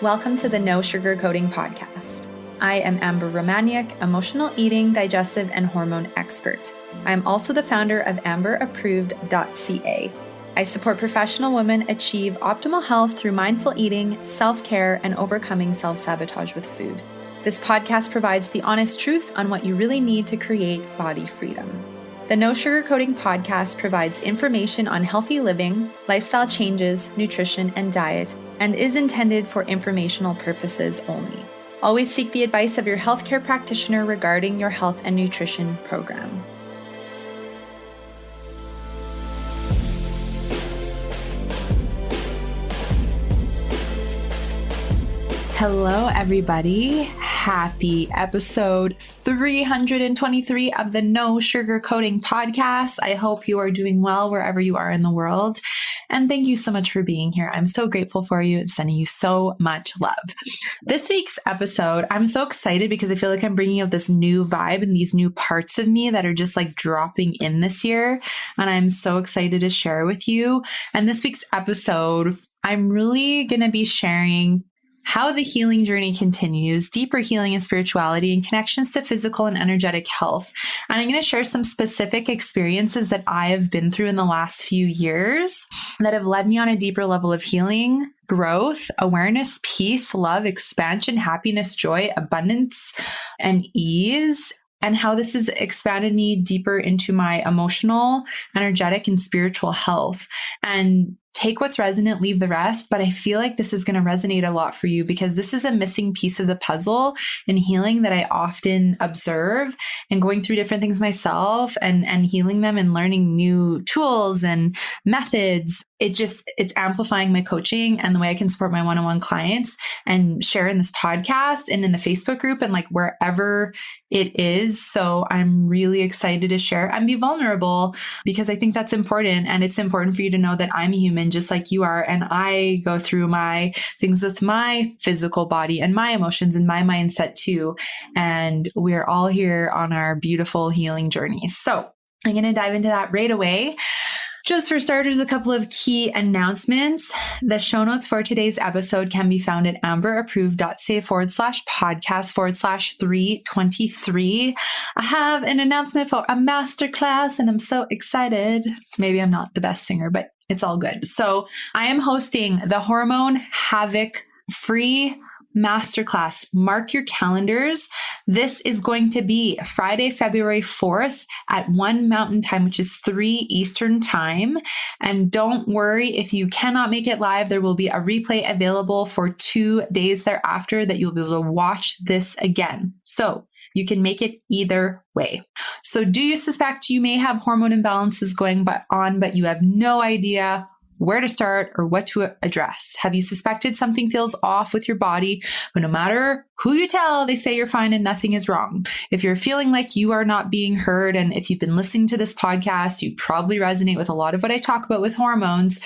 Welcome to the No Sugarcoating Podcast. I am Amber Romaniuk, emotional eating, digestive, and hormone expert. I am also the founder of amberapproved.ca. I support professional women achieve optimal health through mindful eating, self-care, and overcoming self-sabotage with food. This podcast provides the honest truth on what you really need to create body freedom. The No Sugarcoating Podcast provides information on healthy living, lifestyle changes, nutrition, and diet, and is intended for informational purposes only. Always seek the advice of your healthcare practitioner regarding your health and nutrition program. Hello, everybody. Happy episode 323 of the No Sugarcoating Podcast. I hope you are doing well wherever you are in the world. And thank you so much for being here. I'm so grateful for you and sending you so much love. This week's episode, I'm so excited because I feel like I'm bringing out this new vibe and these new parts of me that are just like dropping in this year. And I'm so excited to share with you. And this week's episode, I'm really going to be sharing how the healing journey continues, deeper healing and spirituality, and connections to physical and energetic health. And I'm going to share some specific experiences that I have been through in the last few years that have led me on a deeper level of healing, growth, awareness, peace, love, expansion, happiness, joy, abundance, and ease. And how this has expanded me deeper into my emotional, energetic, and spiritual health. And take what's resonant, leave the rest. But I feel like this is going to resonate a lot for you because this is a missing piece of the puzzle in healing that I often observe and going through different things myself and healing them and learning new tools and methods. It's amplifying my coaching and the way I can support my one-on-one clients and share in this podcast and in the Facebook group and like wherever it is. So I'm really excited to share and be vulnerable because I think that's important. And it's important for you to know that I'm a human just like you are. And I go through my things with my physical body and my emotions and my mindset too. And we're all here on our beautiful healing journeys. So I'm going to dive into that right away. Just for starters, a couple of key announcements. The show notes for today's episode can be found at amberapproved.ca /podcast/323. I have an announcement for a masterclass and I'm so excited. Maybe I'm not the best singer, but it's all good. So I am hosting the Hormone Havoc free masterclass. Mark your calendars. This is going to be Friday, February 4th at 1 Mountain Time, which is 3 Eastern Time. And don't worry if you cannot make it live, there will be a replay available for 2 days thereafter that you'll be able to watch this again. So you can make it either way. So do you suspect you may have hormone imbalances going on, but you have no idea where to start or what to address? Have you suspected something feels off with your body, but no matter who you tell, they say you're fine and nothing is wrong? If you're feeling like you are not being heard, and if you've been listening to this podcast, you probably resonate with a lot of what I talk about with hormones.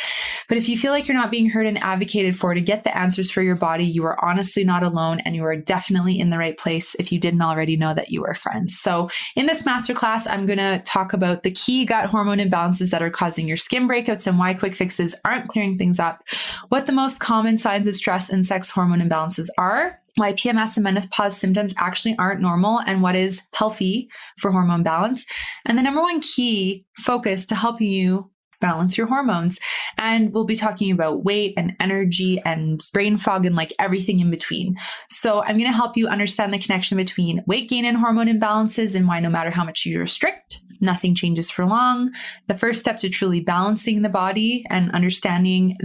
But if you feel like you're not being heard and advocated for to get the answers for your body, you are honestly not alone and you are definitely in the right place if you didn't already know that you are friends. So in this masterclass, I'm going to talk about the key gut hormone imbalances that are causing your skin breakouts and why quick fixes aren't clearing things up, what the most common signs of stress and sex hormone imbalances are, why PMS and menopause symptoms actually aren't normal, and what is healthy for hormone balance, and the number one key focus to helping you balance your hormones. And we'll be talking about weight and energy and brain fog and like everything in between. So I'm going to help you understand the connection between weight gain and hormone imbalances and why no matter how much you restrict, nothing changes for long. The first step to truly balancing the body and understanding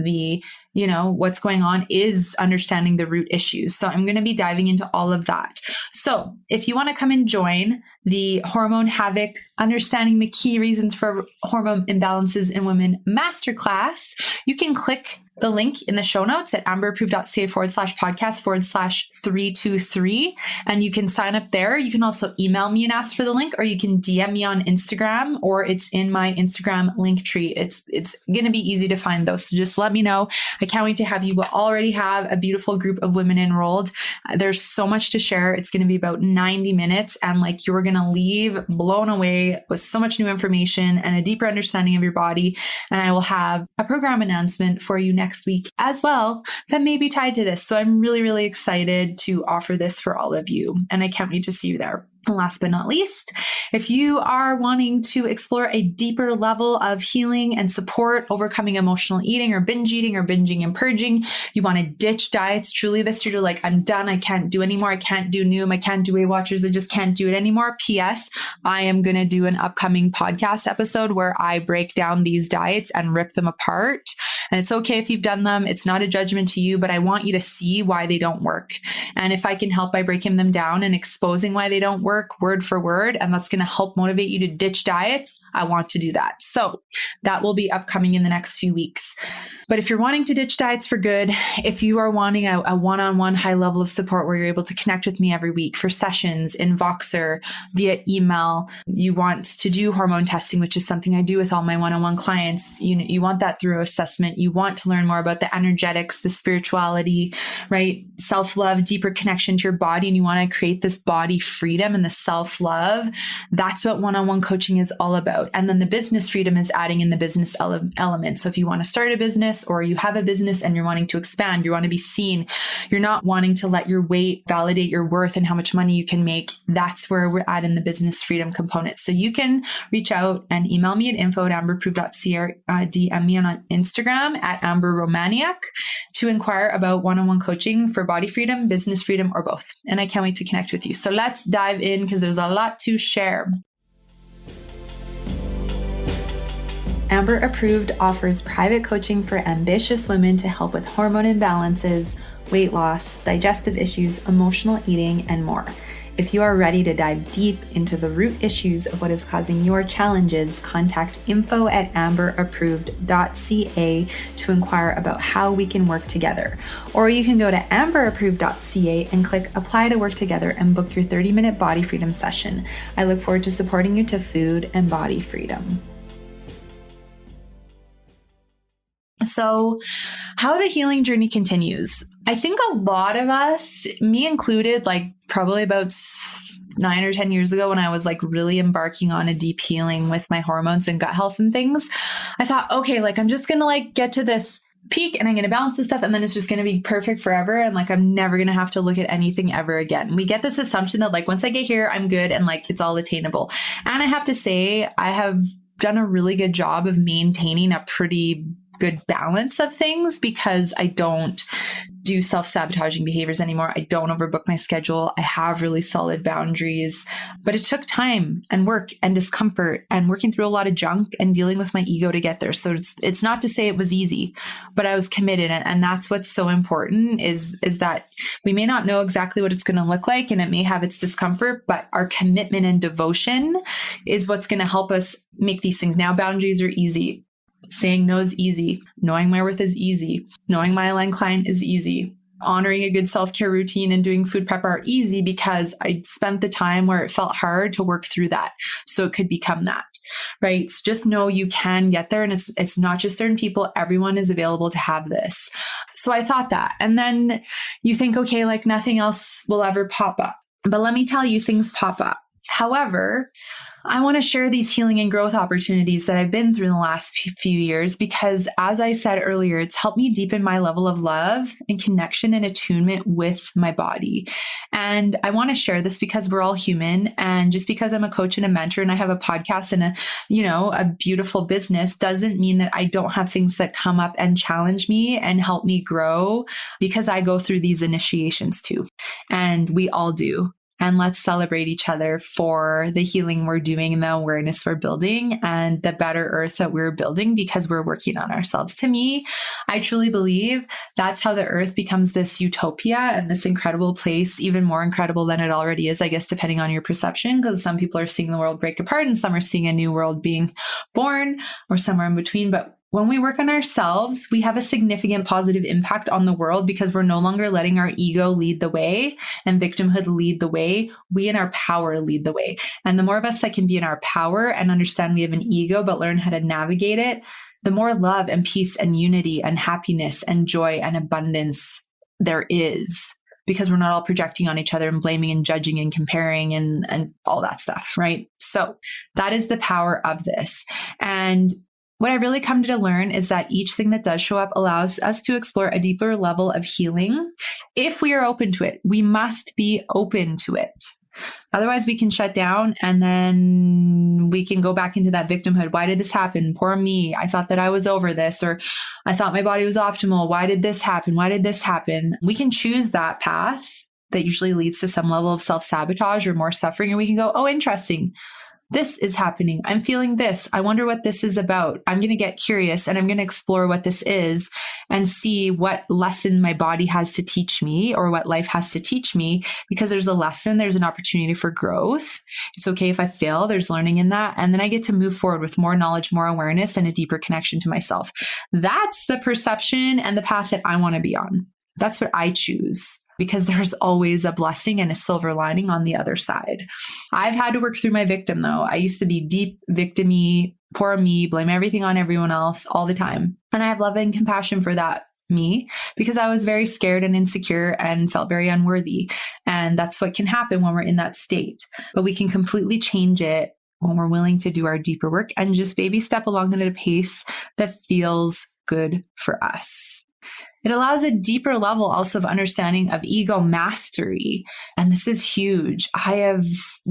what's going on is understanding the root issues. So I'm going to be diving into all of that. So if you want to come and join the Hormone Havoc, Understanding the Key Reasons for Hormone Imbalances in Women Masterclass, you can click the link in the show notes at amberapproved.ca /podcast/323. And you can sign up there. You can also email me and ask for the link, or you can DM me on Instagram, or it's in my Instagram link tree. It's going to be easy to find those. So just let me know. I can't wait to have you. We'll already have a beautiful group of women enrolled. There's so much to share. It's going to be about 90 minutes and like you're going to leave blown away with so much new information and a deeper understanding of your body. And I will have a program announcement for you next next week as well that may be tied to this. So I'm really, really excited to offer this for all of you, and I can't wait to see you there. And last but not least, if you are wanting to explore a deeper level of healing and support, overcoming emotional eating or binging and purging, you want to ditch diets truly this year. You're like, I'm done. I can't do anymore. I can't do Noom. I can't do Weight Watchers. I just can't do it anymore. P.S. I am going to do an upcoming podcast episode where I break down these diets and rip them apart. And it's okay if you've done them. It's not a judgment to you, but I want you to see why they don't work. And if I can help by breaking them down and exposing why they don't work word for word, and that's going to help motivate you to ditch diets, I want to do that. So that will be upcoming in the next few weeks. But if you're wanting to ditch diets for good, if you are wanting a one-on-one high level of support where you're able to connect with me every week for sessions in Voxer, via email, you want to do hormone testing, which is something I do with all my one-on-one clients. You want that through assessment. You want to learn more about the energetics, the spirituality, right? Self-love, deeper connection to your body. And you want to create this body freedom and the self-love. That's what one-on-one coaching is all about. And then the business freedom is adding in the business element. So if you want to start a business, or you have a business and you're wanting to expand, you want to be seen, you're not wanting to let your weight validate your worth and how much money you can make, that's where we're at in the business freedom component. So you can reach out and email me at info@amberapproved.ca or DM me on Instagram at amberromaniac to inquire about one-on-one coaching for body freedom, business freedom, or both. And I can't wait to connect with you. So let's dive in because there's a lot to share. Amber Approved offers private coaching for ambitious women to help with hormone imbalances, weight loss, digestive issues, emotional eating, and more. If you are ready to dive deep into the root issues of what is causing your challenges, contact info@amberapproved.ca to inquire about how we can work together. Or you can go to amberapproved.ca and click Apply to Work Together and book your 30-minute body freedom session. I look forward to supporting you to food and body freedom. So how the healing journey continues. I think a lot of us, me included, like probably about 9 or 10 years ago when I was like really embarking on a deep healing with my hormones and gut health and things, I thought, okay, like I'm just going to like get to this peak and I'm going to balance this stuff and then it's just going to be perfect forever. And like, I'm never going to have to look at anything ever again. We get this assumption that like, once I get here, I'm good and like, it's all attainable. And I have to say, I have done a really good job of maintaining a pretty good balance of things because I don't do self-sabotaging behaviors anymore. I don't overbook my schedule. I have really solid boundaries, but it took time and work and discomfort and working through a lot of junk and dealing with my ego to get there. So it's not to say it was easy, but I was committed. And that's what's so important is that we may not know exactly what it's going to look like and it may have its discomfort, but our commitment and devotion is what's going to help us make these things. Now, boundaries are easy. Saying no is easy. Knowing my worth is easy. Knowing my aligned client is easy. Honoring a good self-care routine and doing food prep are easy because I spent the time where it felt hard to work through that. So it could become that, right? So just know you can get there and it's not just certain people. Everyone is available to have this. So I thought that. And then you think, okay, like nothing else will ever pop up. But let me tell you, things pop up. However, I want to share these healing and growth opportunities that I've been through in the last few years because, as I said earlier, it's helped me deepen my level of love and connection and attunement with my body. And I want to share this because we're all human. And just because I'm a coach and a mentor and I have a podcast and a beautiful business doesn't mean that I don't have things that come up and challenge me and help me grow because I go through these initiations too. And we all do. And let's celebrate each other for the healing we're doing and the awareness we're building and the better earth that we're building because we're working on ourselves. To me, I truly believe that's how the earth becomes this utopia and this incredible place, even more incredible than it already is, I guess, depending on your perception, because some people are seeing the world break apart and some are seeing a new world being born or somewhere in between. But when we work on ourselves, we have a significant positive impact on the world because we're no longer letting our ego lead the way and victimhood lead the way. We in our power lead the way. And the more of us that can be in our power and understand we have an ego, but learn how to navigate it, the more love and peace and unity and happiness and joy and abundance there is. Because we're not all projecting on each other and blaming and judging and comparing and all that stuff, right? So that is the power of this. And What I really come to learn is that each thing that does show up allows us to explore a deeper level of healing if we are open to it. We must be open to it. Otherwise, we can shut down and then we can go back into that victimhood. Why did this happen? Poor me. I thought that I was over this, or I thought my body was optimal. Why did this happen? Why did this happen? We can choose that path that usually leads to some level of self-sabotage or more suffering. And we can go, oh, interesting. This is happening. I'm feeling this. I wonder what this is about. I'm going to get curious and I'm going to explore what this is and see what lesson my body has to teach me or what life has to teach me, because there's a lesson, there's an opportunity for growth. It's okay if I fail, there's learning in that. And then I get to move forward with more knowledge, more awareness, and a deeper connection to myself. That's the perception and the path that I want to be on. That's what I choose, because there's always a blessing and a silver lining on the other side. I've had to work through my victim though. I used to be deep victim-y, poor me, blame everything on everyone else all the time. And I have love and compassion for that me, because I was very scared and insecure and felt very unworthy. And that's what can happen when we're in that state. But we can completely change it when we're willing to do our deeper work and just baby step along at a pace that feels good for us. It allows a deeper level also of understanding of ego mastery. And this is huge. I have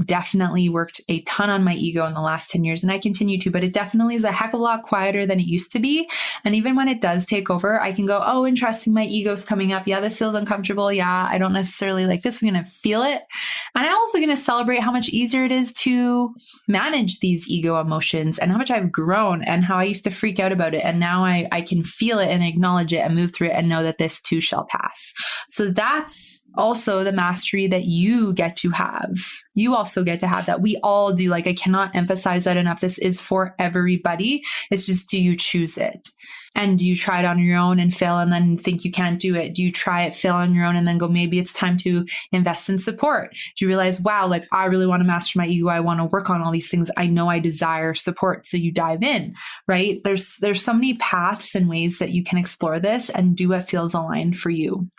definitely worked a ton on my ego in the last 10 years, and I continue to, but it definitely is a heck of a lot quieter than it used to be. And even when it does take over, I can go, oh, interesting, my ego's coming up. Yeah, this feels uncomfortable. Yeah, I don't necessarily like this. I'm going to feel it. And I'm also going to celebrate how much easier it is to manage these ego emotions and how much I've grown and how I used to freak out about it. And now I can feel it and acknowledge it and move through it and know that this too shall pass. So that's also the mastery that you get to have. You also get to have that. We all do. Like, I cannot emphasize that enough. This is for everybody. It's just, do you choose it? And do you try it on your own and fail and then think you can't do it? Do you try it, fail on your own, and then go, maybe it's time to invest in support? Do you realize, wow, like I really want to master my ego. I want to work on all these things. I know I desire support. So you dive in, right? There's so many paths and ways that you can explore this and do what feels aligned for you.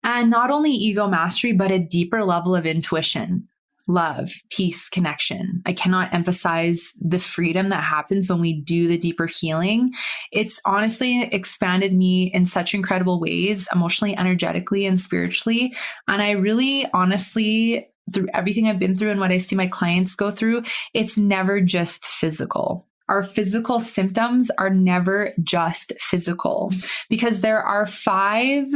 And not only ego mastery, but a deeper level of intuition. Love, peace, connection. I cannot emphasize the freedom that happens when we do the deeper healing. It's honestly expanded me in such incredible ways, emotionally, energetically, and spiritually. And I really, honestly, through everything I've been through and what I see my clients go through, it's never just physical. Our physical symptoms are never just physical, because there are 5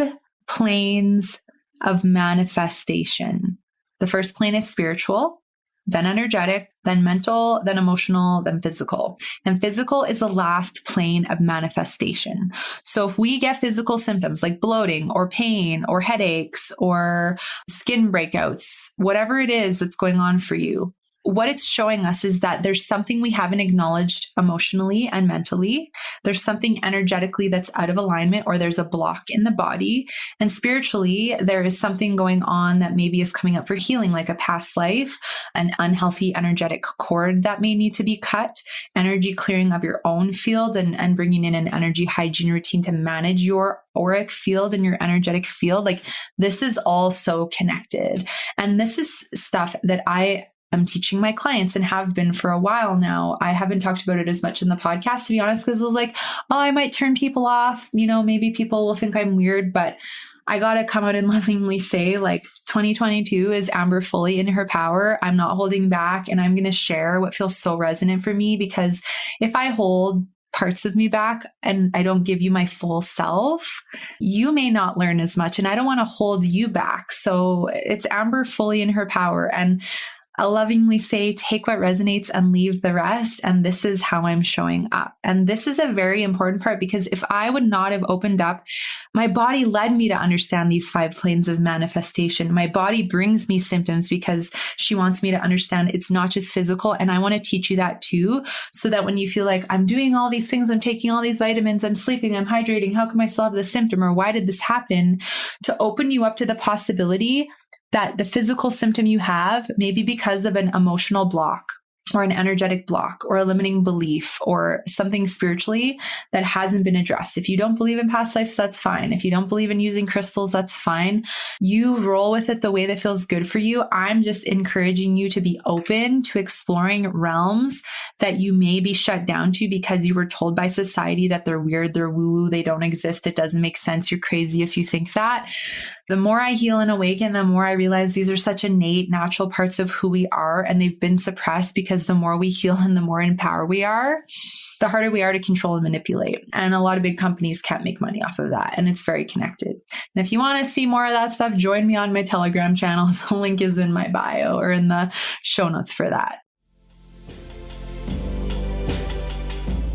planes of manifestation. The first plane is spiritual, then energetic, then mental, then emotional, then physical. And physical is the last plane of manifestation. So if we get physical symptoms like bloating or pain or headaches or skin breakouts, whatever it is that's going on for you, what it's showing us is that there's something we haven't acknowledged emotionally and mentally. There's something energetically that's out of alignment, or there's a block in the body. And spiritually, there is something going on that maybe is coming up for healing, like a past life, an unhealthy energetic cord that may need to be cut, energy clearing of your own field, and bringing in an energy hygiene routine to manage your auric field and your energetic field. Like, this is all so connected. And this is stuff that I'm teaching my clients and have been for a while now. I haven't talked about it as much in the podcast, to be honest, because I was like, oh, I might turn people off. You know, maybe people will think I'm weird, but I got to come out and lovingly say, like, 2022 is Amber fully in her power. I'm not holding back, and I'm going to share what feels so resonant for me, because if I hold parts of me back and I don't give you my full self, you may not learn as much, and I don't want to hold you back. So it's Amber fully in her power. And I'll lovingly say, take what resonates and leave the rest. And this is how I'm showing up. And this is a very important part, because if I would not have opened up, my body led me to understand these 5 planes of manifestation. My body brings me symptoms because she wants me to understand it's not just physical. And I want to teach you that too, so that when you feel like I'm doing all these things, I'm taking all these vitamins, I'm sleeping, I'm hydrating, how come I still have this symptom, or why did this happen? To open you up to the possibility that the physical symptom you have may be because of an emotional block. or an energetic block or a limiting belief or something spiritually that hasn't been addressed. If you don't believe in past lives, that's fine. If you don't believe in using crystals, that's fine. You roll with it the way that feels good for you. I'm just encouraging you to be open to exploring realms that you may be shut down to because you were told by society that they're weird, they're woo-woo, they don't exist, it doesn't make sense, you're crazy if you think that. The more I heal and awaken, the more I realize these are such innate, natural parts of who we are, and they've been suppressed because the more we heal and the more in power we are, the harder we are to control and manipulate. And a lot of big companies can't make money off of that, and it's very connected. And if you want to see more of that stuff, join me on my Telegram channel. The link is in my bio or in the show notes for that.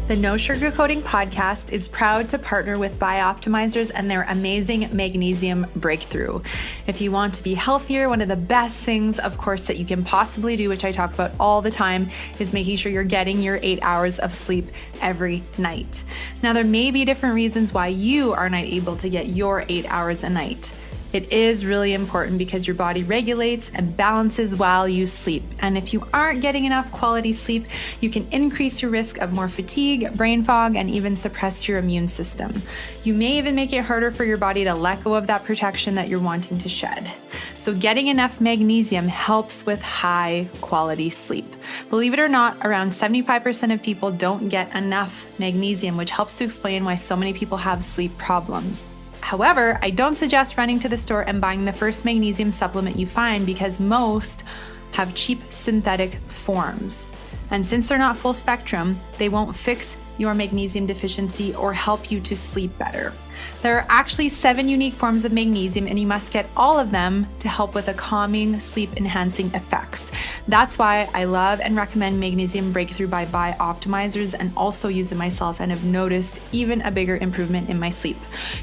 The No Sugarcoating Podcast is proud to partner with BiOptimizers and their amazing Magnesium breakthrough. If you want to be healthier, one of the best things, of course, that you can possibly do, which I talk about all the time, is making sure you're getting your 8 hours of sleep every night. Now, there may be different reasons why you are not able to get your 8 hours a night. It is really important because your body regulates and balances while you sleep. And if you aren't getting enough quality sleep, you can increase your risk of more fatigue, brain fog, and even suppress your immune system. You may even make it harder for your body to let go of that protection that you're wanting to shed. So getting enough magnesium helps with high quality sleep. Believe it or not, around 75% of people don't get enough magnesium, which helps to explain why so many people have sleep problems. However, I don't suggest running to the store and buying the first magnesium supplement you find because most have cheap synthetic forms. And since they're not full spectrum, they won't fix your magnesium deficiency or help you to sleep better. There are actually 7 unique forms of magnesium, and you must get all of them to help with the calming, sleep-enhancing effects. That's why I love and recommend Magnesium Breakthrough by BiOptimizers and also use it myself and have noticed even a bigger improvement in my sleep.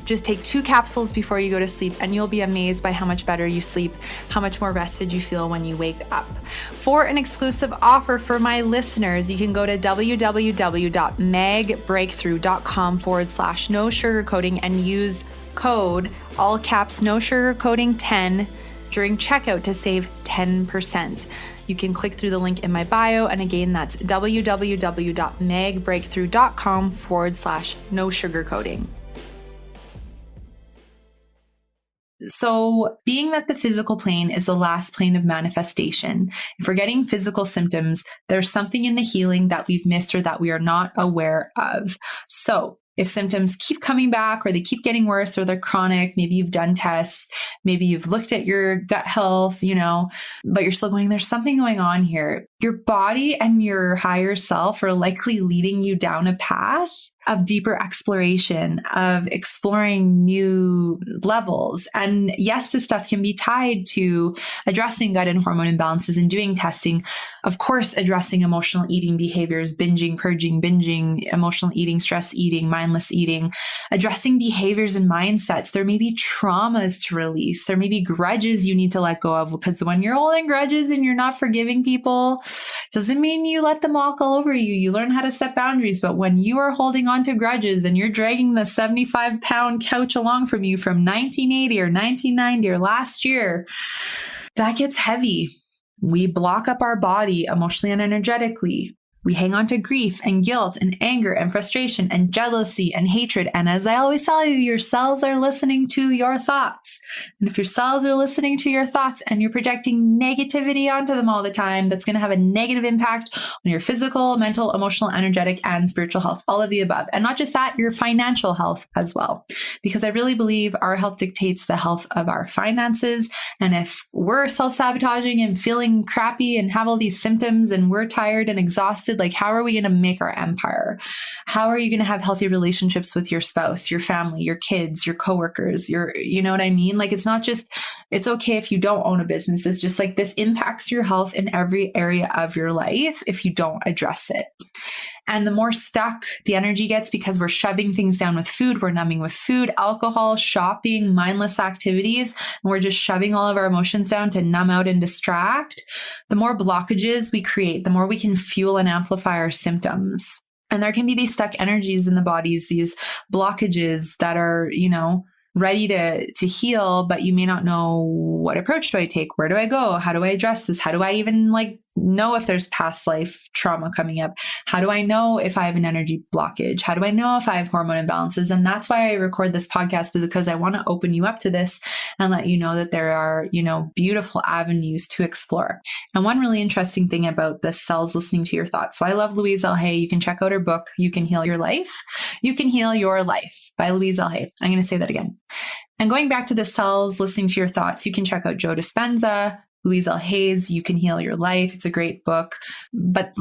Just take 2 capsules before you go to sleep and you'll be amazed by how much better you sleep, how much more rested you feel when you wake up. For an exclusive offer for my listeners, you can go to www.magbreakthrough.com/no sugarcoating and use code all caps no sugarcoating 10 during checkout to save 10%. You can click through the link in my bio, and again, that's www.magbreakthrough.com/no sugarcoating. So being that the physical plane is the last plane of manifestation, if we're getting physical symptoms, there's something in the healing that we've missed or that we are not aware of. So if symptoms keep coming back or they keep getting worse or they're chronic, maybe you've done tests, maybe you've looked at your gut health, but you're still going, there's something going on here. Your body and your higher self are likely leading you down a path of deeper exploration, of exploring new levels. And yes, this stuff can be tied to addressing gut and hormone imbalances and doing testing. Of course, addressing emotional eating behaviors, binging, purging, emotional eating, stress eating, mindless eating, addressing behaviors and mindsets. There may be traumas to release. There may be grudges you need to let go of, because when you're holding grudges and you're not forgiving people, doesn't mean you let them walk all over you. You learn how to set boundaries. But when you are holding on to grudges and you're dragging the 75-pound couch along from you from 1980 or 1990 or last year, that gets heavy. We block up our body emotionally and energetically. We hang on to grief and guilt and anger and frustration and jealousy and hatred. And as I always tell you, your cells are listening to your thoughts. And if your cells are listening to your thoughts and you're projecting negativity onto them all the time, that's going to have a negative impact on your physical, mental, emotional, energetic, and spiritual health, all of the above. And not just that, your financial health as well. Because I really believe our health dictates the health of our finances. And if we're self-sabotaging and feeling crappy and have all these symptoms and we're tired and exhausted, like, how are we going to make our empire? How are you going to have healthy relationships with your spouse, your family, your kids, your coworkers, you know what I mean? Like, it's not just, it's okay if you don't own a business. It's just like this impacts your health in every area of your life if you don't address it. And the more stuck the energy gets because we're shoving things down with food, we're numbing with food, alcohol, shopping, mindless activities, and we're just shoving all of our emotions down to numb out and distract, the more blockages we create, the more we can fuel and amplify our symptoms. And there can be these stuck energies in the bodies, these blockages that are, ready to heal, but you may not know what approach do I take? Where do I go? How do I address this? How do I even know if there's past life trauma coming up? How do I know if I have an energy blockage? How do I know if I have hormone imbalances? And that's why I record this podcast, because I want to open you up to this and let you know that there are, beautiful avenues to explore. And one really interesting thing about the cells listening to your thoughts. So I love Louise L. Hay. You can check out her book, You Can Heal Your Life. You Can Heal Your Life by Louise L. Hay. I'm going to say that again. And going back to the cells listening to your thoughts, you can check out Joe Dispenza, Louise L. Hay's You Can Heal Your Life. It's a great book, but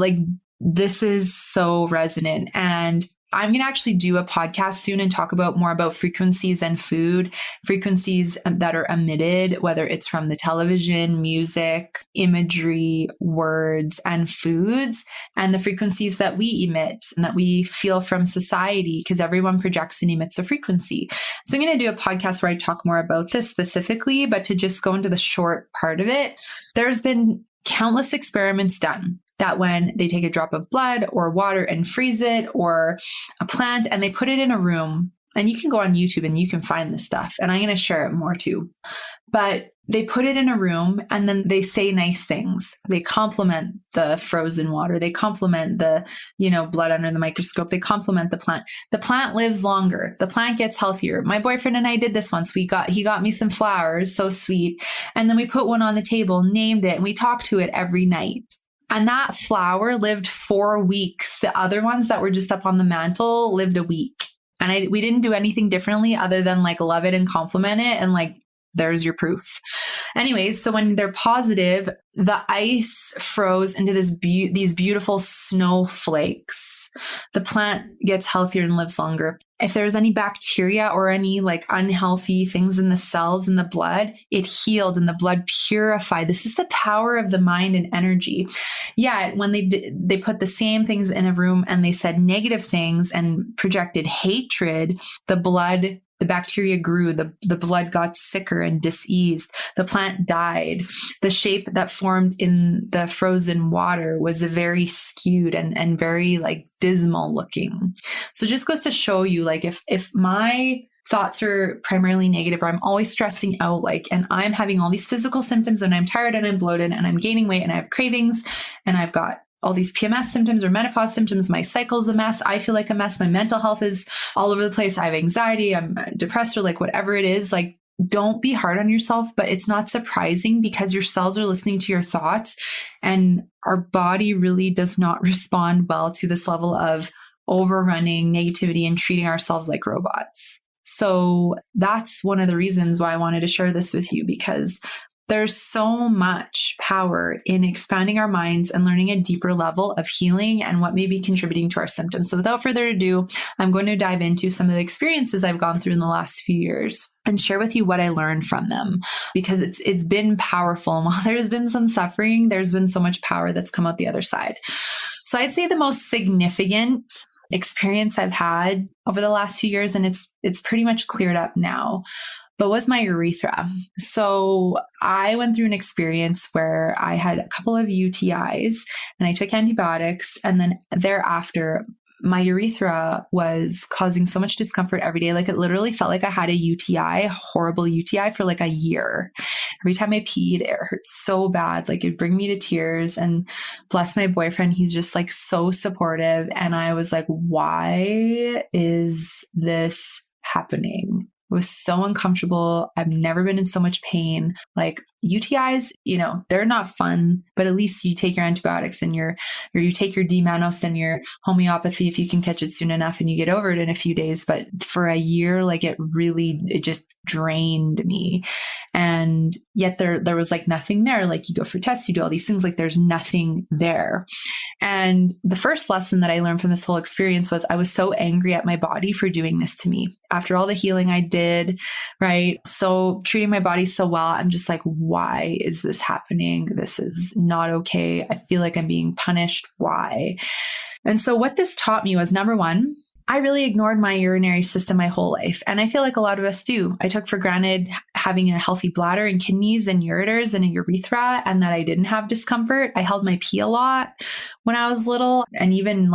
this is so resonant. And I'm going to actually do a podcast soon and talk more about frequencies and food, frequencies that are emitted, whether it's from the television, music, imagery, words, and foods, and the frequencies that we emit and that we feel from society, because everyone projects and emits a frequency. So I'm going to do a podcast where I talk more about this specifically, but to just go into the short part of it, there's been countless experiments done that when they take a drop of blood or water and freeze it, or a plant, and they put it in a room, and you can go on YouTube and you can find this stuff, and I'm going to share it more too, but they put it in a room and then they say nice things. They compliment the frozen water. They compliment the, blood under the microscope. They compliment the plant. The plant lives longer. The plant gets healthier. My boyfriend and I did this once. He got me some flowers, so sweet. And then we put one on the table, named it, and we talked to it every night. And that flower lived 4 weeks. The other ones that were just up on the mantle lived a week. And we didn't do anything differently other than love it and compliment it. And there's your proof. Anyways, so when they're positive, the ice froze into these beautiful snowflakes. The plant gets healthier and lives longer. If there's any bacteria or any unhealthy things in the cells in the blood, it healed and the blood purified. This is the power of the mind and energy. Yeah, when they put the same things in a room and they said negative things and projected hatred, the bacteria grew, the blood got sicker and diseased, the plant died. The shape that formed in the frozen water was a very skewed and very dismal looking. So it just goes to show you, if my thoughts are primarily negative, or I'm always stressing out, and I'm having all these physical symptoms and I'm tired and I'm bloated and I'm gaining weight and I have cravings and I've got all these PMS symptoms or menopause symptoms, my cycle's a mess, I feel like a mess, my mental health is all over the place, I have anxiety, I'm depressed, or whatever it is, don't be hard on yourself. But it's not surprising, because your cells are listening to your thoughts, and our body really does not respond well to this level of overrunning negativity and treating ourselves like robots. So that's one of the reasons why I wanted to share this with you, because there's so much power in expanding our minds and learning a deeper level of healing and what may be contributing to our symptoms. So without further ado, I'm going to dive into some of the experiences I've gone through in the last few years and share with you what I learned from them, because it's been powerful. And while there's been some suffering, there's been so much power that's come out the other side. So I'd say the most significant experience I've had over the last few years, and it's pretty much cleared up now, but was my urethra. So I went through an experience where I had a couple of UTIs and I took antibiotics, and then thereafter my urethra was causing so much discomfort every day. It literally felt like I had a UTI, a horrible UTI, for a year. Every time I peed, it hurt so bad. It'd bring me to tears. And bless my boyfriend, he's just so supportive. And I was like, why is this happening? It was so uncomfortable. I've never been in so much pain. UTIs, they're not fun, but at least you take your antibiotics and you take your D-mannose and your homeopathy if you can catch it soon enough, and you get over it in a few days. But for a year, it just drained me. And yet there was nothing there. You go for tests, you do all these things, there's nothing there. And the first lesson that I learned from this whole experience was I was so angry at my body for doing this to me. After all the healing I did, right? So treating my body so well, I'm just why is this happening? This is not okay. I feel like I'm being punished. Why? And so what this taught me was, number one, I really ignored my urinary system my whole life. And I feel like a lot of us do. I took for granted having a healthy bladder and kidneys and ureters and a urethra, and that I didn't have discomfort. I held my pee a lot when I was little, and even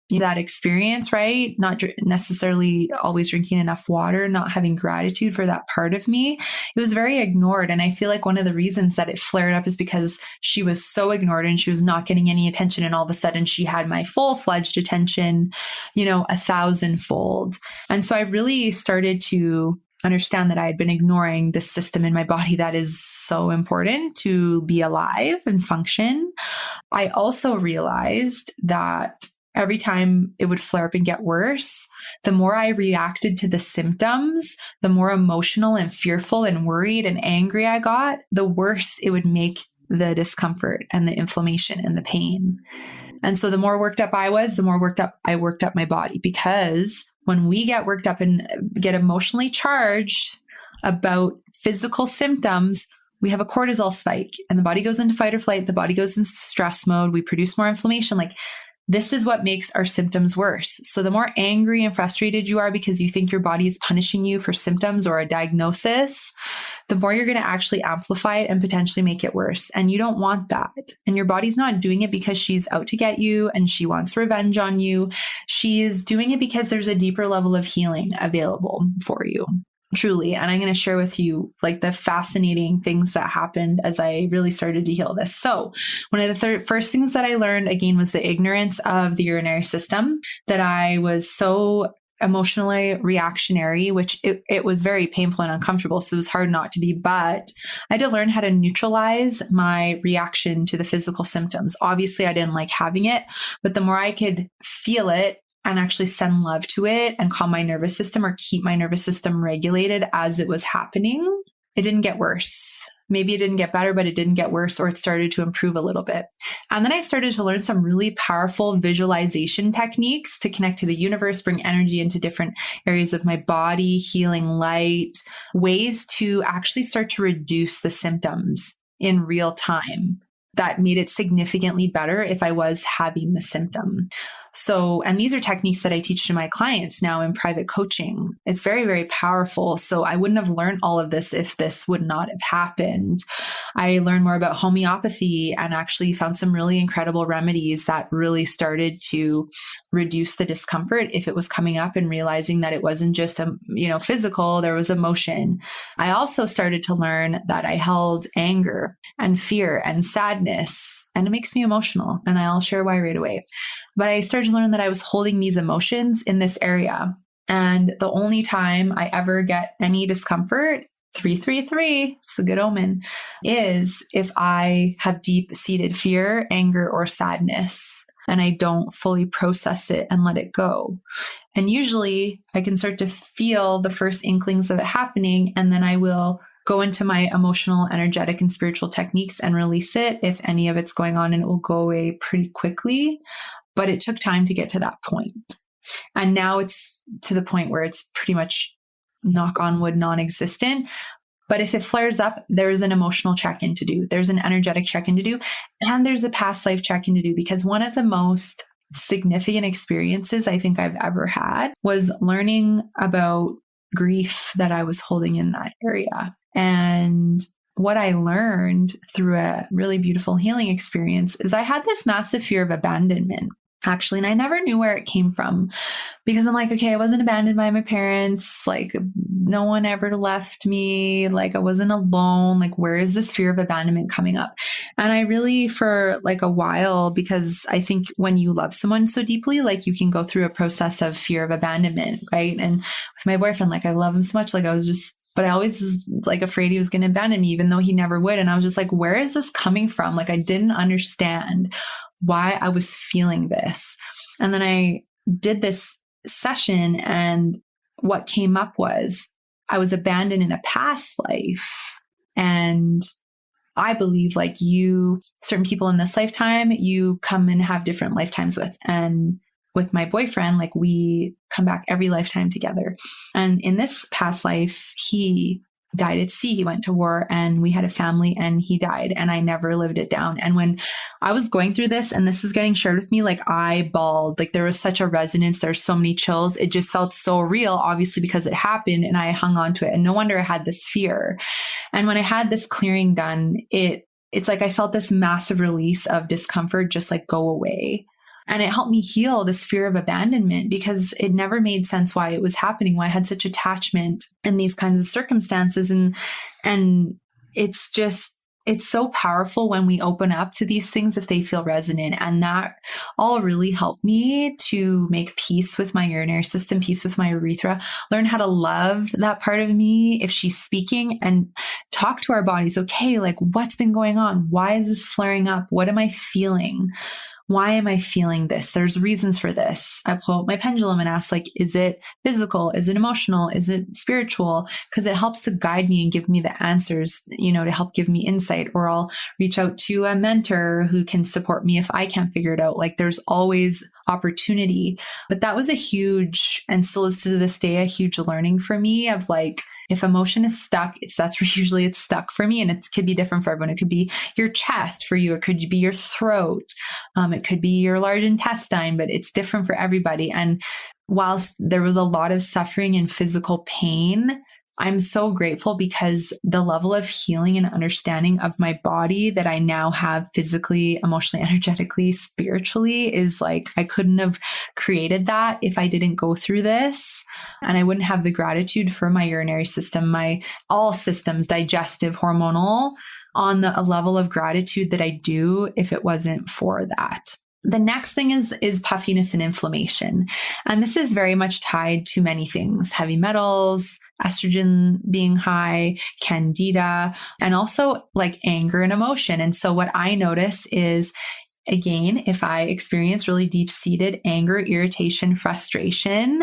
that experience, right? Not necessarily always drinking enough water, not having gratitude for that part of me. It was very ignored. And I feel like one of the reasons that it flared up is because she was so ignored and she was not getting any attention. And all of a sudden she had my full-fledged attention, 1,000-fold. And so I really started to understand that I had been ignoring this system in my body that is so important to be alive and function. I also realized that every time it would flare up and get worse, the more I reacted to the symptoms, the more emotional and fearful and worried and angry I got, the worse it would make the discomfort and the inflammation and the pain. And so the more worked up I was, the more worked up my body, because when we get worked up and get emotionally charged about physical symptoms, we have a cortisol spike and the body goes into fight or flight. The body goes into stress mode. We produce more inflammation. This is what makes our symptoms worse. So the more angry and frustrated you are because you think your body is punishing you for symptoms or a diagnosis, the more you're going to actually amplify it and potentially make it worse. And you don't want that. And your body's not doing it because she's out to get you and she wants revenge on you. She's doing it because there's a deeper level of healing available for you. Truly. And I'm going to share with you the fascinating things that happened as I really started to heal this. So one of the first things that I learned again was the ignorance of the urinary system, that I was so emotionally reactionary, which it was very painful and uncomfortable. So it was hard not to be, but I had to learn how to neutralize my reaction to the physical symptoms. Obviously I didn't like having it, but the more I could feel it and actually send love to it and calm my nervous system or keep my nervous system regulated as it was happening, it didn't get worse. Maybe it didn't get better, but it didn't get worse, or it started to improve a little bit. And then I started to learn some really powerful visualization techniques to connect to the universe, bring energy into different areas of my body, healing light, ways to actually start to reduce the symptoms in real time that made it significantly better if I was having the symptom. So, and these are techniques that I teach to my clients now in private coaching. It's very, very powerful. So I wouldn't have learned all of this if this would not have happened. I learned more about homeopathy and actually found some really incredible remedies that really started to reduce the discomfort if it was coming up, and realizing that it wasn't just physical, there was emotion. I also started to learn that I held anger and fear and sadness, and it makes me emotional, and I'll share why right away. But I started to learn that I was holding these emotions in this area. And the only time I ever get any discomfort, 333, it's a good omen, is if I have deep-seated fear, anger, or sadness, and I don't fully process it and let it go. And usually I can start to feel the first inklings of it happening, and then I will go into my emotional, energetic, and spiritual techniques and release it if any of it's going on, and it will go away pretty quickly. But it took time to get to that point. And now it's to the point where it's pretty much, knock on wood, non-existent. But if it flares up, there's an emotional check-in to do. There's an energetic check-in to do. And there's a past life check-in to do, because one of the most significant experiences I think I've ever had was learning about grief that I was holding in that area. And what I learned through a really beautiful healing experience is I had this massive fear of abandonment, actually. And I never knew where it came from, because I'm like, okay, I wasn't abandoned by my parents. No one ever left me. I wasn't alone. Where is this fear of abandonment coming up? And I really, for a while, because I think when you love someone so deeply, you can go through a process of fear of abandonment, right? And with my boyfriend, I love him so much. But I always was afraid he was going to abandon me, even though he never would. And I was just where is this coming from? I didn't understand why I was feeling this. And then I did this session, and what came up was I was abandoned in a past life. And I believe certain people in this lifetime, you come and have different lifetimes with. And with my boyfriend, we come back every lifetime together. And in this past life, he died at sea. He went to war, and we had a family, and he died, and I never lived it down. And when I was going through this and this was getting shared with me, I bawled. There was such a resonance. There's so many chills. It just felt so real, obviously, because it happened, and I hung on to it. And no wonder I had this fear. And when I had this clearing done, it's I felt this massive release of discomfort just go away. And it helped me heal this fear of abandonment because it never made sense why it was happening, why I had such attachment in these kinds of circumstances. And it's so powerful when we open up to these things if they feel resonant. And that all really helped me to make peace with my urinary system, peace with my urethra, learn how to love that part of me if she's speaking, and talk to our bodies. Okay, like, what's been going on? Why is this flaring up? What am I feeling? Why am I feeling this? There's reasons for this. I pull out my pendulum and ask, like, is it physical? Is it emotional? Is it spiritual? Because it helps to guide me and give me the answers, to help give me insight. Or I'll reach out to a mentor who can support me if I can't figure it out. Like, there's always opportunity. But that was a huge, and still is to this day, a huge learning for me of like, if emotion is stuck, that's where usually it's stuck for me. And it could be different for everyone. It could be your chest for you. It could be your throat. It could be your large intestine, but it's different for everybody. And whilst there was a lot of suffering and physical pain, I'm so grateful because the level of healing and understanding of my body that I now have physically, emotionally, energetically, spiritually is like, I couldn't have created that if I didn't go through this. And I wouldn't have the gratitude for my urinary system, my all systems, digestive, hormonal, on a level of gratitude that I do if it wasn't for that. The next thing is puffiness and inflammation. And this is very much tied to many things: heavy metals, estrogen being high, candida, and also like anger and emotion. And so what I notice is, again, if I experience really deep-seated anger, irritation, frustration,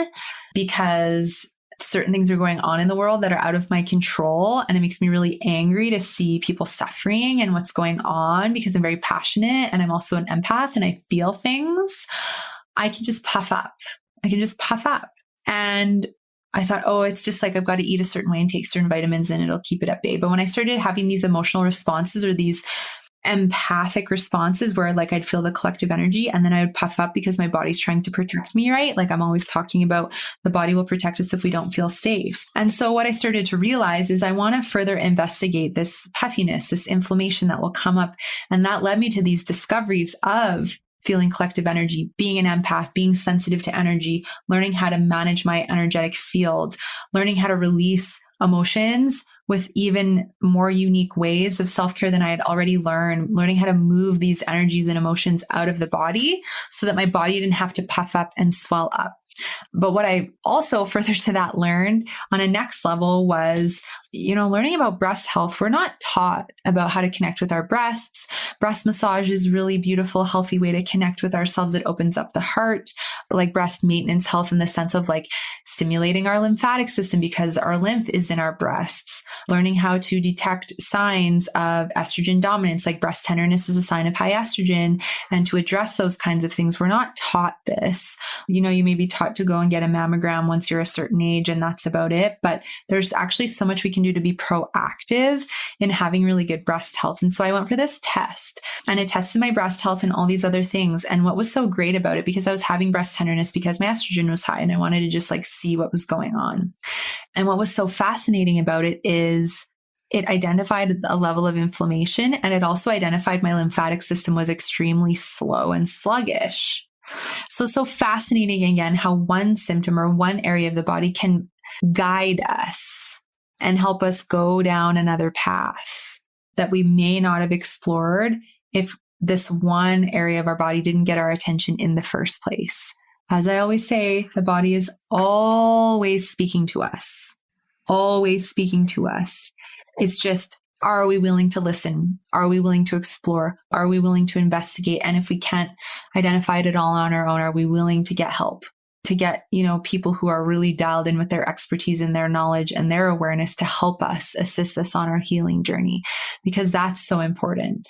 because certain things are going on in the world that are out of my control, and it makes me really angry to see people suffering and what's going on, because I'm very passionate and I'm also an empath and I feel things, I can just puff up. And I thought, oh, it's just like I've got to eat a certain way and take certain vitamins and it'll keep it at bay. But when I started having these emotional responses or these empathic responses where like I'd feel the collective energy and then I would puff up because my body's trying to protect me, right? Like I'm always talking about the body will protect us if we don't feel safe. And so what I started to realize is I want to further investigate this puffiness, this inflammation that will come up. And that led me to these discoveries of feeling collective energy, being an empath, being sensitive to energy, learning how to manage my energetic field, learning how to release emotions with even more unique ways of self-care than I had already learned, learning how to move these energies and emotions out of the body so that my body didn't have to puff up and swell up. But what I also further to that learned on a next level was, learning about breast health. We're not taught about how to connect with our breasts. Breast massage is really beautiful, healthy way to connect with ourselves. It opens up the heart, like breast maintenance health in the sense of like stimulating our lymphatic system because our lymph is in our breasts. Learning how to detect signs of estrogen dominance, like breast tenderness is a sign of high estrogen, and to address those kinds of things. We're not taught this. You may be taught to go and get a mammogram once you're a certain age, and that's about it. But there's actually so much we can do to be proactive in having really good breast health. And so I went for this test and it tested my breast health and all these other things. And what was so great about it, because I was having breast tenderness because my estrogen was high and I wanted to just like see what was going on. And what was so fascinating about it is it identified a level of inflammation, and it also identified my lymphatic system was extremely slow and sluggish. So fascinating again, how one symptom or one area of the body can guide us and help us go down another path that we may not have explored if this one area of our body didn't get our attention in the first place. As I always say, the body is always speaking to us, always speaking to us. It's just, are we willing to listen? Are we willing to explore? Are we willing to investigate? And if we can't identify it at all on our own, are we willing to get help? To get, people who are really dialed in with their expertise and their knowledge and their awareness to help us, assist us on our healing journey, because that's so important.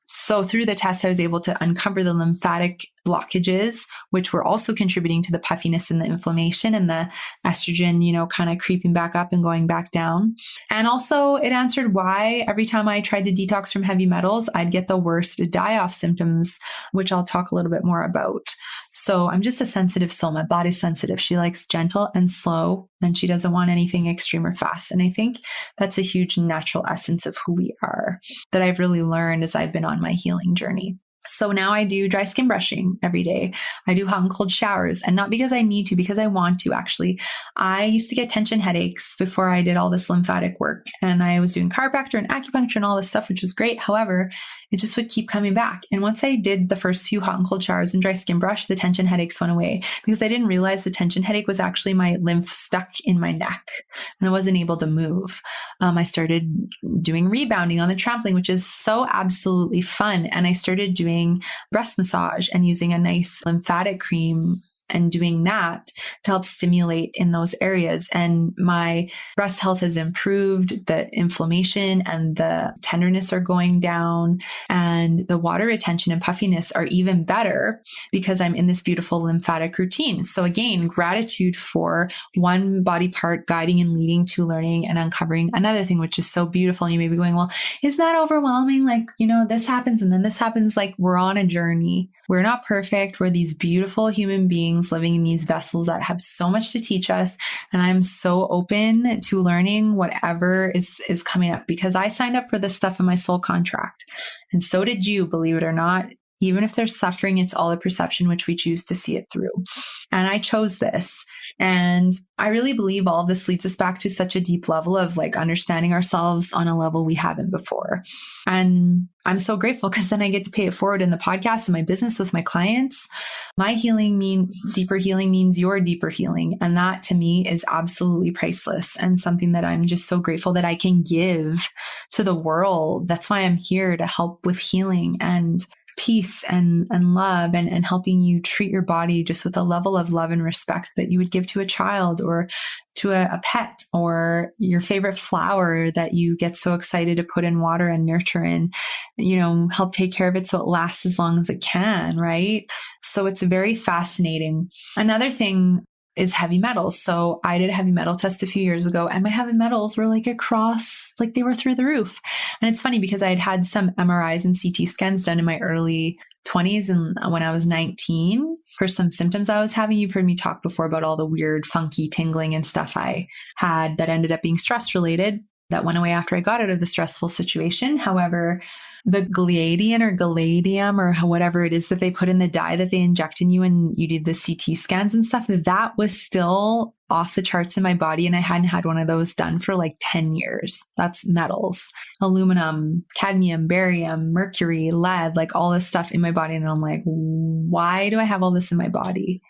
So through the test, I was able to uncover the lymphatic blockages, which were also contributing to the puffiness and the inflammation and the estrogen, kind of creeping back up and going back down. And also it answered why every time I tried to detox from heavy metals, I'd get the worst die-off symptoms, which I'll talk a little bit more about. So I'm just a sensitive soul. My body's sensitive. She likes gentle and slow, and she doesn't want anything extreme or fast. And I think that's a huge natural essence of who we are that I've really learned as I've been on my healing journey. So now I do dry skin brushing every day. I do hot and cold showers, and not because I need to, because I want to actually. I used to get tension headaches before I did all this lymphatic work, and I was doing chiropractor and acupuncture and all this stuff, which was great. However, it just would keep coming back. And once I did the first few hot and cold showers and dry skin brush, the tension headaches went away because I didn't realize the tension headache was actually my lymph stuck in my neck and I wasn't able to move. I started doing rebounding on the trampoline, which is so absolutely fun. And I started doing breast massage and using a nice lymphatic cream and doing that to help stimulate in those areas. And my breast health has improved. The inflammation and the tenderness are going down, and the water retention and puffiness are even better because I'm in this beautiful lymphatic routine. So again, gratitude for one body part guiding and leading to learning and uncovering another thing, which is so beautiful. And you may be going, well, is that overwhelming? Like, this happens and then this happens. Like, we're on a journey. We're not perfect. We're these beautiful human beings living in these vessels that have so much to teach us. And I'm so open to learning whatever is coming up, because I signed up for this stuff in my soul contract. And so did you, believe it or not. Even if there's suffering, it's all a perception, which we choose to see it through. And I chose this. And I really believe all of this leads us back to such a deep level of like understanding ourselves on a level we haven't before. And I'm so grateful because then I get to pay it forward in the podcast and my business with my clients. My deeper healing means your deeper healing. And that to me is absolutely priceless and something that I'm just so grateful that I can give to the world. That's why I'm here, to help with healing and peace and love and helping you treat your body just with a level of love and respect that you would give to a child or to a pet or your favorite flower that you get so excited to put in water and nurture and, help take care of it so it lasts as long as it can, right? So it's very fascinating. Another thing is heavy metals. So I did a heavy metal test a few years ago, and my heavy metals were like they were through the roof. And it's funny because I had some MRIs and CT scans done in my early 20s and when I was 19 for some symptoms I was having. You've heard me talk before about all the weird, funky tingling and stuff I had that ended up being stress related. That went away after I got out of the stressful situation. However, the Galladium or whatever it is that they put in the dye that they inject in you and you did the CT scans and stuff, that was still off the charts in my body. And I hadn't had one of those done for like 10 years. That's metals, aluminum, cadmium, barium, mercury, lead, like all this stuff in my body. And I'm like, why do I have all this in my body?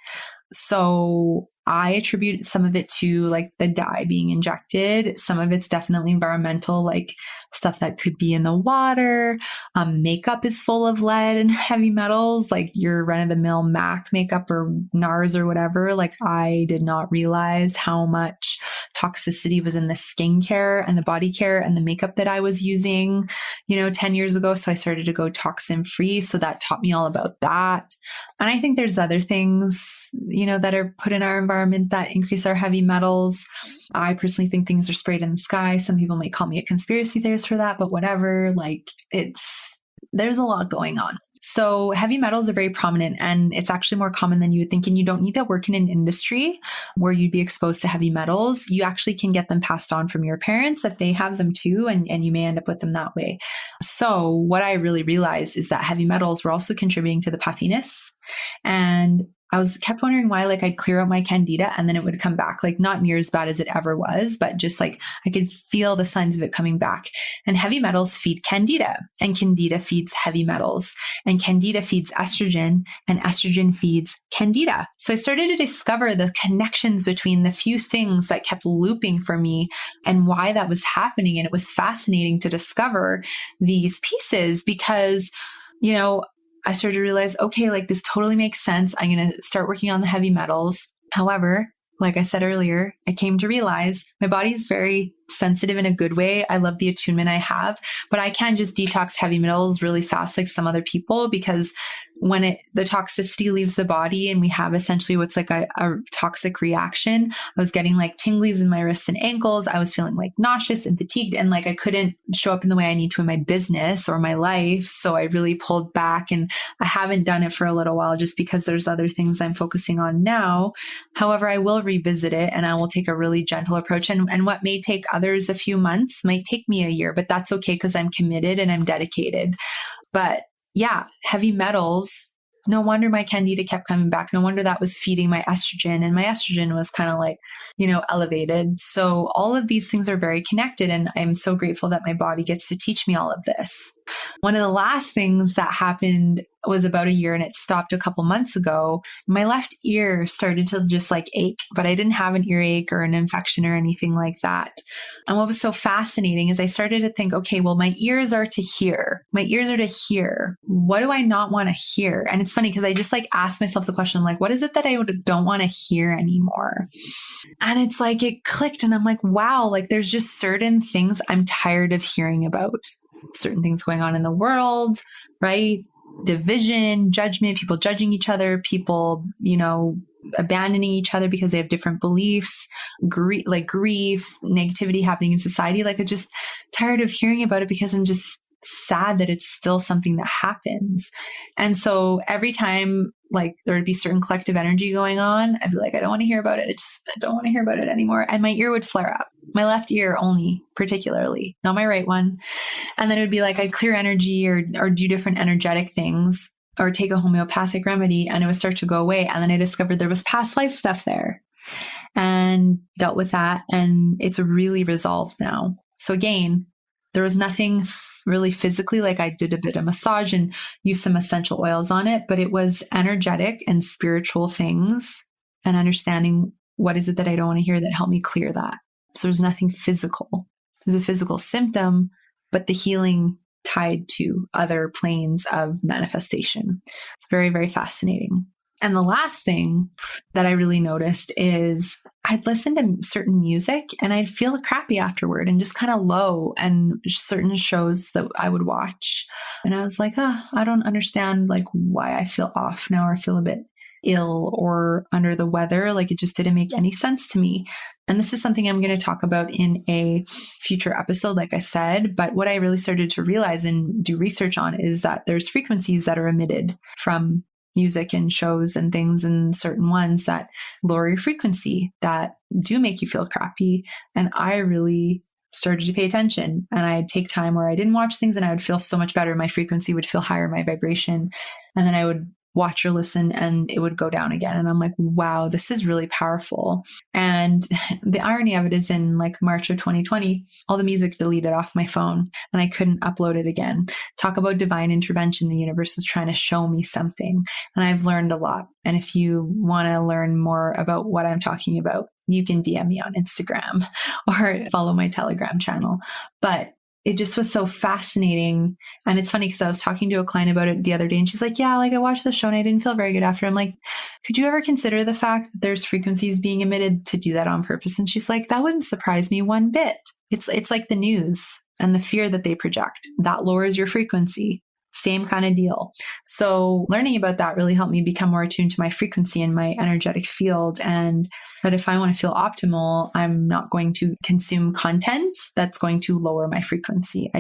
So I attribute some of it to like the dye being injected. Some of it's definitely environmental, like stuff that could be in the water. Makeup is full of lead and heavy metals, like your run-of-the-mill MAC makeup or NARS or whatever. Like I did not realize how much toxicity was in the skincare and the body care and the makeup that I was using, 10 years ago. So I started to go toxin free. So that taught me all about that. And I think there's other things, that are put in our environment that increase our heavy metals. I personally think things are sprayed in the sky. Some people might call me a conspiracy theorist for that, but whatever, there's a lot going on. So heavy metals are very prominent, and it's actually more common than you would think. And you don't need to work in an industry where you'd be exposed to heavy metals. You actually can get them passed on from your parents if they have them too, and you may end up with them that way. So what I really realized is that heavy metals were also contributing to the puffiness. And I kept wondering why, I'd clear out my candida and then it would come back, not near as bad as it ever was, but just I could feel the signs of it coming back. And heavy metals feed candida, and candida feeds heavy metals, and candida feeds estrogen, and estrogen feeds candida. So I started to discover the connections between the few things that kept looping for me and why that was happening. And it was fascinating to discover these pieces because, I started to realize, okay, this totally makes sense. I'm going to start working on the heavy metals. However, like I said earlier, I came to realize my body's very sensitive in a good way. I love the attunement I have, but I can't just detox heavy metals really fast like some other people, because when the toxicity leaves the body and we have essentially what's like a toxic reaction, I was getting tinglies in my wrists and ankles. I was feeling nauseous and fatigued, and I couldn't show up in the way I need to in my business or my life. So I really pulled back, and I haven't done it for a little while just because there's other things I'm focusing on now. However, I will revisit it, and I will take a really gentle approach. And what may take others a few months might take me a year, but that's okay because I'm committed and I'm dedicated. But yeah, heavy metals. No wonder my candida kept coming back. No wonder that was feeding my estrogen, and my estrogen was kind of like, elevated. So all of these things are very connected. And I'm so grateful that my body gets to teach me all of this. One of the last things that happened was about a year, and it stopped a couple months ago. My left ear started to just like ache, but I didn't have an earache or an infection or anything like that. And what was so fascinating is I started to think, okay, well, my ears are to hear. My ears are to hear. What do I not want to hear? And it's funny because I just like asked myself the question, like, what is it that I don't want to hear anymore? And it's like, it clicked, and I'm like, wow, like there's just certain things I'm tired of hearing about. Certain things going on in the world, right? Division, judgment, people judging each other, people, abandoning each other because they have different beliefs, grief, negativity happening in society. Like, I'm just tired of hearing about it because I'm just sad that it's still something that happens. And so every time like there would be certain collective energy going on, I'd be like, I don't want to hear about it. I don't want to hear about it anymore. And my ear would flare up, my left ear only particularly, not my right one. And then it would be like, I'd clear energy or do different energetic things or take a homeopathic remedy, and it would start to go away. And then I discovered there was past life stuff there and dealt with that. And it's really resolved now. So again, there was nothing really physically, like I did a bit of massage and used some essential oils on it, but it was energetic and spiritual things and understanding what is it that I don't want to hear that helped me clear that. So there's nothing physical. There's a physical symptom, but the healing tied to other planes of manifestation. It's very, very fascinating. And the last thing that I really noticed is I'd listen to certain music and I'd feel crappy afterward and just kind of low, and certain shows that I would watch. And I was like, I don't understand like why I feel off now or feel a bit ill or under the weather. Like it just didn't make any sense to me. And this is something I'm going to talk about in a future episode, like I said. But what I really started to realize and do research on is that there's frequencies that are emitted from music and shows and things, and certain ones that lower your frequency that do make you feel crappy. And I really started to pay attention, and I'd take time where I didn't watch things and I would feel so much better. My frequency would feel higher, my vibration. And then I would watch or listen and it would go down again. And I'm like, wow, this is really powerful. And the irony of it is in like March of 2020, all the music deleted off my phone and I couldn't upload it again. Talk about divine intervention. The universe was trying to show me something, and I've learned a lot. And if you want to learn more about what I'm talking about, you can DM me on Instagram or follow my Telegram channel. But it just was so fascinating. And it's funny because I was talking to a client about it the other day, and she's like, yeah, like I watched the show and I didn't feel very good after. I'm like, could you ever consider the fact that there's frequencies being emitted to do that on purpose? And she's like, that wouldn't surprise me one bit. It's like the news and the fear that they project that lowers your frequency. Same kind of deal. So learning about that really helped me become more attuned to my frequency and my energetic field. And that if I want to feel optimal, I'm not going to consume content that's going to lower my frequency.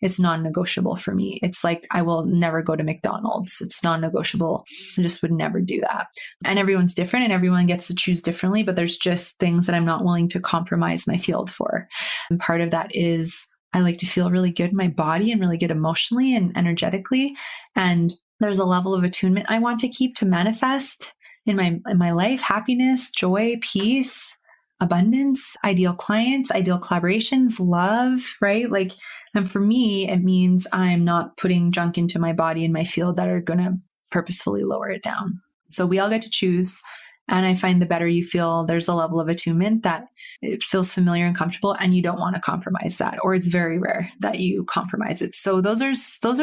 It's non-negotiable for me. It's like, I will never go to McDonald's. It's non-negotiable. I just would never do that. And everyone's different and everyone gets to choose differently, but there's just things that I'm not willing to compromise my field for. And part of that is I like to feel really good in my body and really good emotionally and energetically. And there's a level of attunement I want to keep to manifest in my life: happiness, joy, peace, abundance, ideal clients, ideal collaborations, love, right? Like, and for me, it means I'm not putting junk into my body and my field that are going to purposefully lower it down. So we all get to choose. And I find the better you feel, there's a level of attunement that it feels familiar and comfortable, and you don't want to compromise that, or it's very rare that you compromise it. So those are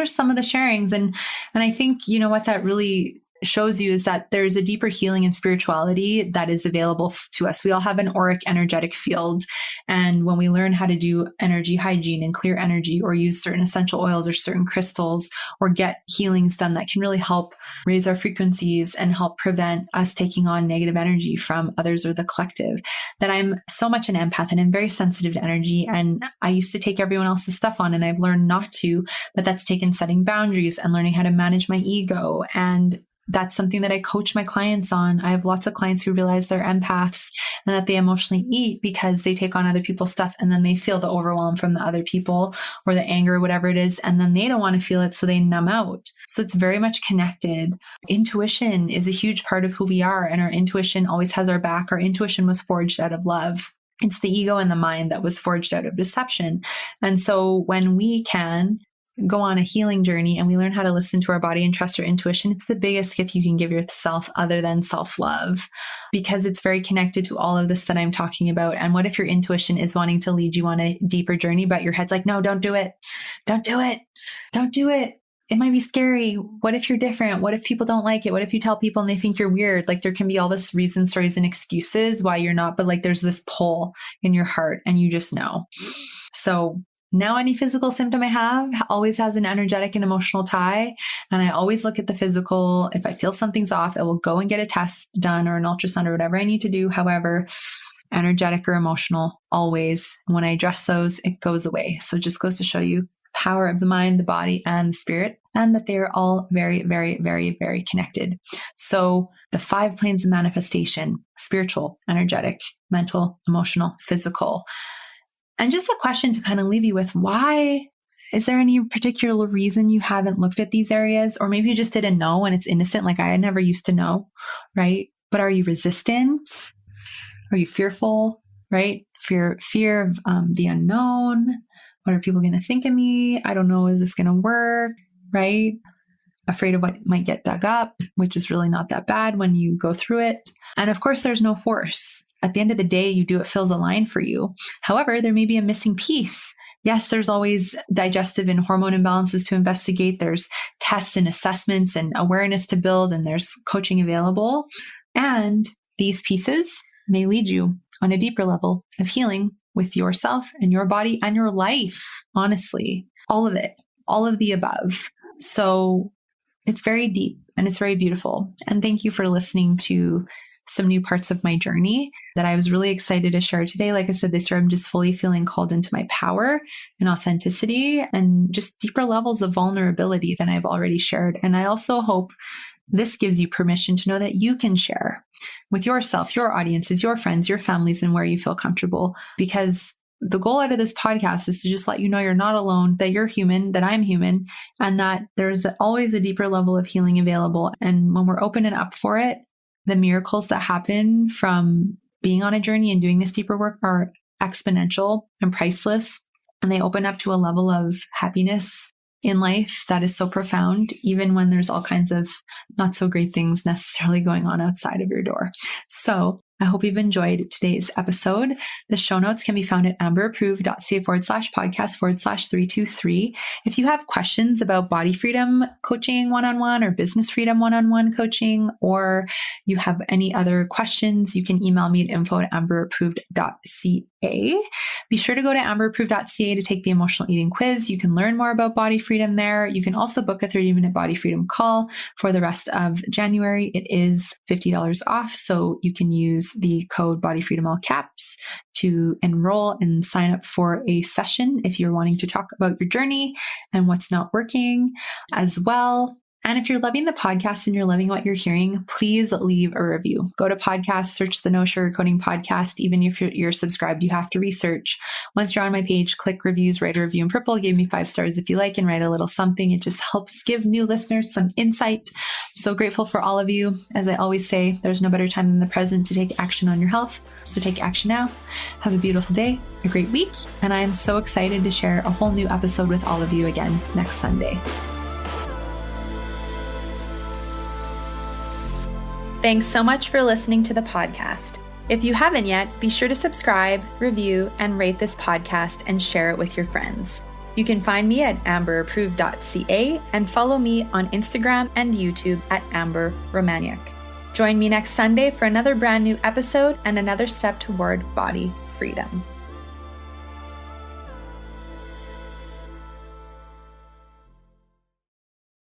some of the sharings. And I think, what that really shows you is that there's a deeper healing and spirituality that is available to us. We all have an auric energetic field. And when we learn how to do energy hygiene and clear energy, or use certain essential oils or certain crystals, or get healings done that can really help raise our frequencies and help prevent us taking on negative energy from others or the collective, that I'm so much an empath and I'm very sensitive to energy. And I used to take everyone else's stuff on, and I've learned not to, but that's taken setting boundaries and learning how to manage my ego and that's something that I coach my clients on. I have lots of clients who realize they're empaths and that they emotionally eat because they take on other people's stuff and then they feel the overwhelm from the other people or the anger or whatever it is. And then they don't want to feel it, so they numb out. So it's very much connected. Intuition is a huge part of who we are, and our intuition always has our back. Our intuition was forged out of love. It's the ego and the mind that was forged out of deception. And so when we can go on a healing journey and we learn how to listen to our body and trust our intuition, it's the biggest gift you can give yourself other than self-love, because it's very connected to all of this that I'm talking about. And what if your intuition is wanting to lead you on a deeper journey, but your head's like, no, don't do it. Don't do it. Don't do it. It might be scary. What if you're different? What if people don't like it? What if you tell people and they think you're weird? Like, there can be all this reasons, stories, and excuses why you're not, but like there's this pull in your heart and you just know. So now any physical symptom I have always has an energetic and emotional tie. And I always look at the physical. If I feel something's off, I will go and get a test done or an ultrasound or whatever I need to do. However, energetic or emotional, always. When I address those, it goes away. So it just goes to show you power of the mind, the body, and the spirit, and that they are all very, very, very, very connected. So the 5 planes of manifestation: spiritual, energetic, mental, emotional, physical. And just a question to kind of leave you with: why? Is there any particular reason you haven't looked at these areas? Or maybe you just didn't know and it's innocent, like I never used to know, right? But are you resistant? Are you fearful, right? Fear of the unknown. What are people going to think of me? I don't know. Is this going to work? Right? Afraid of what might get dug up, which is really not that bad when you go through it. And of course, there's no force. At the end of the day, you do what feels aligned for you. However, there may be a missing piece. Yes, there's always digestive and hormone imbalances to investigate. There's tests and assessments and awareness to build, and there's coaching available. And these pieces may lead you on a deeper level of healing with yourself and your body and your life. Honestly, all of it, all of the above. So it's very deep and it's very beautiful. And thank you for listening to some new parts of my journey that I was really excited to share today. Like I said, this year I'm just fully feeling called into my power and authenticity and just deeper levels of vulnerability than I've already shared. And I also hope this gives you permission to know that you can share with yourself, your audiences, your friends, your families, and where you feel comfortable. Because the goal out of this podcast is to just let you know you're not alone, that you're human, that I'm human, and that there's always a deeper level of healing available. And when we're open and up for it, the miracles that happen from being on a journey and doing this deeper work are exponential and priceless. And they open up to a level of happiness in life that is so profound, even when there's all kinds of not so great things necessarily going on outside of your door. So I hope you've enjoyed today's episode. The show notes can be found at amberapproved.ca/podcast/323. If you have questions about body freedom coaching one-on-one or business freedom one-on-one coaching, or you have any other questions, you can email me at info@amberapproved.ca. Be sure to go to amberapproved.ca to take the emotional eating quiz. You can learn more about body freedom there. You can also book a 30-minute body freedom call for the rest of January. It is $50 off, so you can use the code BODYFREEDOM all caps to enroll and sign up for a session if you're wanting to talk about your journey and what's not working as well. And if you're loving the podcast and you're loving what you're hearing, please leave a review. Go to podcasts, search the No Sugarcoating Podcast. Even if you're subscribed, you have to research. Once you're on my page, click reviews, write a review in purple, give me 5 stars if you like, and write a little something. It just helps give new listeners some insight. I'm so grateful for all of you. As I always say, there's no better time than the present to take action on your health. So take action now. Have a beautiful day, a great week. And I am so excited to share a whole new episode with all of you again next Sunday. Thanks so much for listening to the podcast. If you haven't yet, be sure to subscribe, review, and rate this podcast and share it with your friends. You can find me at amberapproved.ca and follow me on Instagram and YouTube at Amber Romaniuk. Join me next Sunday for another brand new episode and another step toward body freedom.